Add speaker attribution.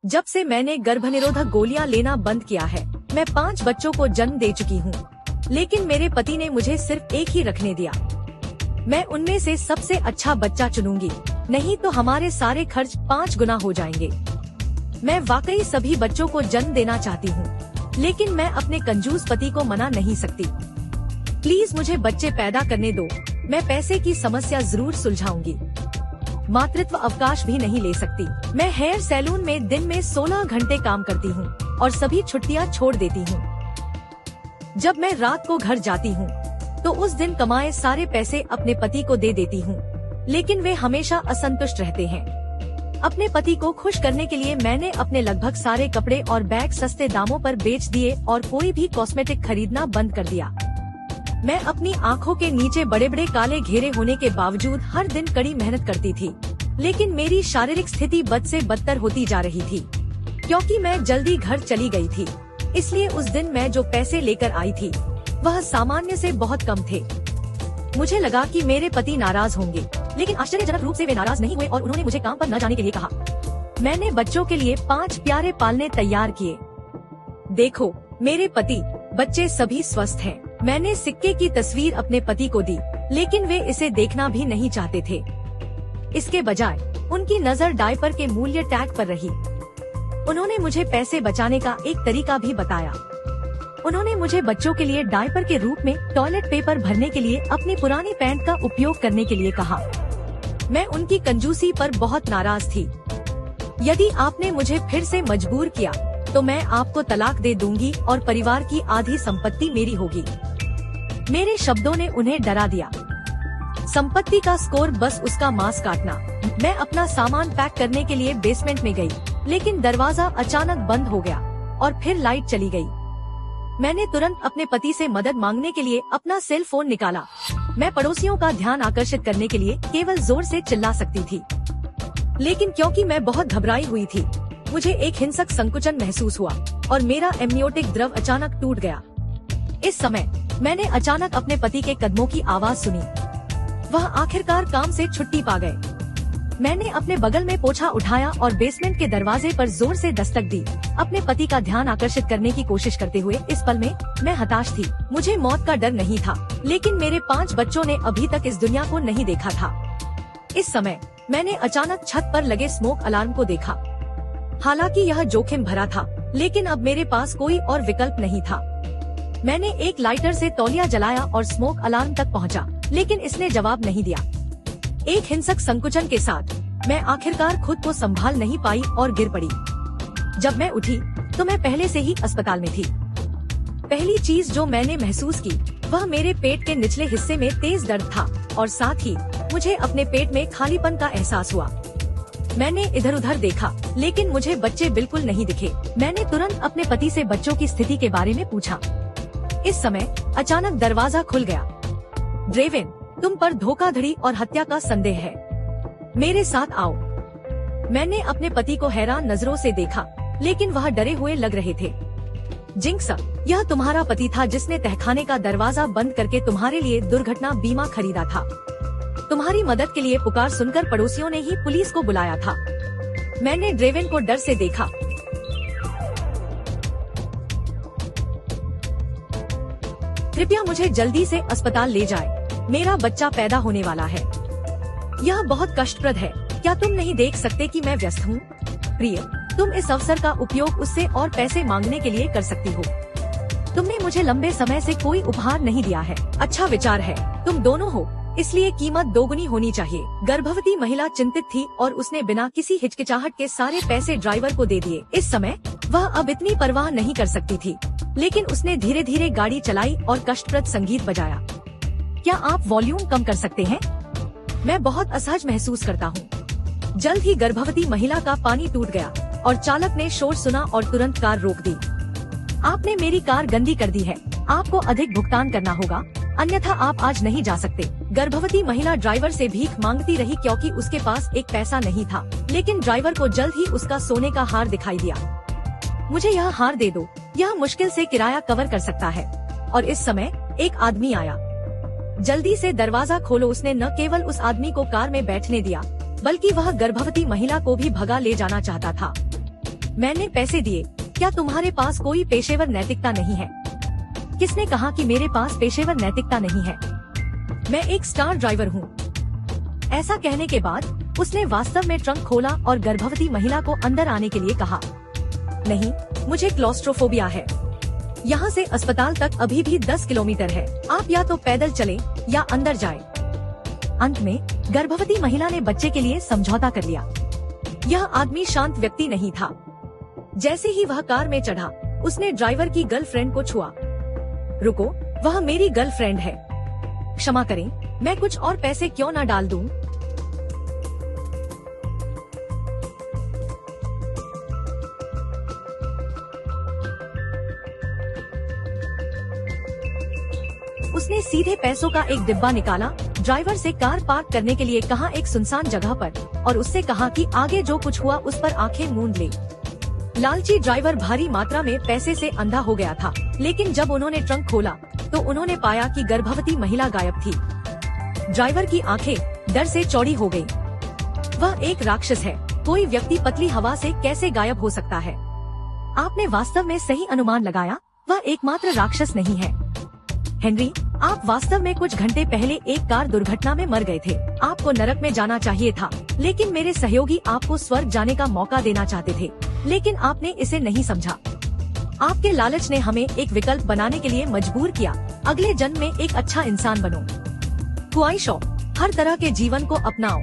Speaker 1: जब से मैंने गर्भनिरोधक गोलियां लेना बंद किया है, मैं 5 बच्चों को जन्म दे चुकी हूँ, लेकिन मेरे पति ने मुझे सिर्फ एक ही रखने दिया। मैं उनमें से सबसे अच्छा बच्चा चुनूंगी, नहीं तो हमारे सारे खर्च 5 गुना हो जाएंगे। मैं वाकई सभी बच्चों को जन्म देना चाहती हूँ, लेकिन मैं अपने कंजूस पति को मना नहीं सकती। प्लीज मुझे बच्चे पैदा करने दो, मैं पैसे की समस्या जरूर सुलझाऊंगी। मातृत्व अवकाश भी नहीं ले सकती। मैं हेयर सैलून में दिन में 16 घंटे काम करती हूँ और सभी छुट्टियाँ छोड़ देती हूँ। जब मैं रात को घर जाती हूँ तो उस दिन कमाए सारे पैसे अपने पति को दे देती हूँ, लेकिन वे हमेशा असंतुष्ट रहते हैं। अपने पति को खुश करने के लिए मैंने अपने लगभग सारे कपड़े और बैग सस्ते दामों पर बेच दिए और कोई भी कॉस्मेटिक खरीदना बंद कर दिया। मैं अपनी आँखों के नीचे बड़े बड़े काले घेरे होने के बावजूद हर दिन कड़ी मेहनत करती थी, लेकिन मेरी शारीरिक स्थिति बद से बदतर होती जा रही थी। क्योंकि मैं जल्दी घर चली गई थी, इसलिए उस दिन मैं जो पैसे लेकर आई थी वह सामान्य से बहुत कम थे। मुझे लगा कि मेरे पति नाराज होंगे, लेकिन आश्चर्यजनक रूप से वे नाराज नहीं हुए और उन्होंने मुझे काम पर न जाने के लिए कहा। मैंने बच्चों के लिए 5 प्यारे पालने तैयार किए। देखो मेरे पति, बच्चे सभी स्वस्थ हैं। मैंने सिक्के की तस्वीर अपने पति को दी, लेकिन वे इसे देखना भी नहीं चाहते थे। इसके बजाय उनकी नजर डायपर के मूल्य टैग पर रही। उन्होंने मुझे पैसे बचाने का एक तरीका भी बताया। उन्होंने मुझे बच्चों के लिए डायपर के रूप में टॉयलेट पेपर भरने के लिए अपनी पुरानी पैंट का उपयोग करने के लिए कहा। मैं उनकी कंजूसी पर बहुत नाराज थी। यदि आपने मुझे फिर से मजबूर किया तो मैं आपको तलाक दे दूंगी और परिवार की आधी संपत्ति मेरी होगी। मेरे शब्दों ने उन्हें डरा दिया। संपत्ति का स्कोर बस उसका मांस काटना। मैं अपना सामान पैक करने के लिए बेसमेंट में गई, लेकिन दरवाजा अचानक बंद हो गया और फिर लाइट चली गई। मैंने तुरंत अपने पति से मदद मांगने के लिए अपना सेल फोन निकाला। मैं पड़ोसियों का ध्यान आकर्षित करने के लिए केवल जोर से चिल्ला सकती थी, लेकिन क्योंकि मैं बहुत घबराई हुई थी, मुझे एक हिंसक संकुचन महसूस हुआ और मेरा एमनियोटिक द्रव अचानक टूट गया। इस समय मैंने अचानक अपने पति के कदमों की आवाज सुनी। वह आखिरकार काम से छुट्टी पा गए। मैंने अपने बगल में पोछा उठाया और बेसमेंट के दरवाजे पर जोर से दस्तक दी, अपने पति का ध्यान आकर्षित करने की कोशिश करते हुए। इस पल में मैं हताश थी। मुझे मौत का डर नहीं था, लेकिन मेरे 5 बच्चों ने अभी तक इस दुनिया को नहीं देखा था। इस समय मैंने अचानक छत पर लगे स्मोक अलार्म को देखा। हालांकि यह जोखिम भरा था, लेकिन अब मेरे पास कोई और विकल्प नहीं था। मैंने एक लाइटर से तौलिया जलाया और स्मोक अलार्म तक पहुंचा, लेकिन इसने जवाब नहीं दिया। एक हिंसक संकुचन के साथ मैं आखिरकार खुद को संभाल नहीं पाई और गिर पड़ी। जब मैं उठी तो मैं पहले से ही अस्पताल में थी। पहली चीज जो मैंने महसूस की वह मेरे पेट के निचले हिस्से में तेज दर्द था और साथ ही मुझे अपने पेट में खालीपन का एहसास हुआ। मैंने इधर उधर देखा, लेकिन मुझे बच्चे बिल्कुल नहीं दिखे। मैंने तुरंत अपने पति से बच्चों की स्थिति के बारे में पूछा। इस समय अचानक दरवाजा खुल गया। ड्रेवेन, तुम पर धोखाधड़ी और हत्या का संदेह है, मेरे साथ आओ। मैंने अपने पति को हैरान नजरों से देखा, लेकिन वह डरे हुए लग रहे थे। जिंक्स, यह तुम्हारा पति था जिसने तहखाने का दरवाजा बंद करके तुम्हारे लिए दुर्घटना बीमा खरीदा था। तुम्हारी मदद के लिए पुकार सुनकर पड़ोसियों ने ही पुलिस को बुलाया था। मैंने ड्रेवेन को डर से देखा। कृपया मुझे जल्दी से अस्पताल ले जाए, मेरा बच्चा पैदा होने वाला है। यह बहुत कष्टप्रद है। क्या तुम नहीं देख सकते कि मैं व्यस्त हूँ? प्रिय, तुम इस अवसर का उपयोग उससे और पैसे मांगने के लिए कर सकती हो। तुमने मुझे लंबे समय से कोई उपहार नहीं दिया है। अच्छा विचार है, तुम दोनों हो, इसलिए कीमत दोगुनी होनी चाहिए। गर्भवती महिला चिंतित थी और उसने बिना किसी हिचकिचाहट के सारे पैसे ड्राइवर को दे दिए। इस समय वह अब इतनी परवाह नहीं कर सकती थी, लेकिन उसने धीरे धीरे गाड़ी चलाई और कष्टप्रद संगीत बजाया। क्या आप वॉल्यूम कम कर सकते हैं? मैं बहुत असहज महसूस करता हूँ। जल्द ही गर्भवती महिला का पानी टूट गया और चालक ने शोर सुना और तुरंत कार रोक दी। आपने मेरी कार गंदी कर दी है, आपको अधिक भुगतान करना होगा, अन्यथा आप आज नहीं जा सकते। गर्भवती महिला ड्राइवर से भीख मांगती रही क्योंकि उसके पास एक पैसा नहीं था, लेकिन ड्राइवर को जल्द ही उसका सोने का हार दिखाई दिया। मुझे यह हार दे दो, यह मुश्किल से किराया कवर कर सकता है। और इस समय एक आदमी आया। जल्दी से दरवाजा खोलो। उसने न केवल उस आदमी को कार में बैठने दिया, बल्कि वह गर्भवती महिला को भी भगा ले जाना चाहता था। मैंने पैसे दिए। क्या तुम्हारे पास कोई पेशेवर नैतिकता नहीं है? किसने कहा कि मेरे पास पेशेवर नैतिकता नहीं है? मैं एक स्टार ड्राइवर हूँ। ऐसा कहने के बाद उसने वास्तव में ट्रंक खोला और गर्भवती महिला को अंदर आने के लिए कहा। नहीं, मुझे क्लॉस्ट्रोफोबिया है। यहाँ से अस्पताल तक अभी भी 10 किलोमीटर है। आप या तो पैदल चलें या अंदर जाएं। अंत में गर्भवती महिला ने बच्चे के लिए समझौता कर लिया। यह आदमी शांत व्यक्ति नहीं था। जैसे ही वह कार में चढ़ा, उसने ड्राइवर की गर्लफ्रेंड को छुआ। रुको, वह मेरी गर्लफ्रेंड है। क्षमा करें, मैं कुछ और पैसे क्यों ना डाल दूं? उसने सीधे पैसों का एक डिब्बा निकाला, ड्राइवर से कार पार्क करने के लिए कहा एक सुनसान जगह पर, और उससे कहा कि आगे जो कुछ हुआ उस पर आंखें मूंद ले। लालची ड्राइवर भारी मात्रा में पैसे से अंधा हो गया था, लेकिन जब उन्होंने ट्रंक खोला तो उन्होंने पाया कि गर्भवती महिला गायब थी। ड्राइवर की आंखें डर से चौड़ी हो गयी। वह एक राक्षस है। कोई व्यक्ति पतली हवा से कैसे गायब हो सकता है? आपने वास्तव में सही अनुमान लगाया, वह एकमात्र राक्षस नहीं है। हेनरी, आप वास्तव में कुछ घंटे पहले एक कार दुर्घटना में मर गए थे। आपको नरक में जाना चाहिए था, लेकिन मेरे सहयोगी आपको स्वर्ग जाने का मौका देना चाहते थे, लेकिन आपने इसे नहीं समझा। आपके लालच ने हमें एक विकल्प बनाने के लिए मजबूर किया। अगले जन्म में एक अच्छा इंसान बनो। ख्वाहिशों, हर तरह के जीवन को अपनाओ।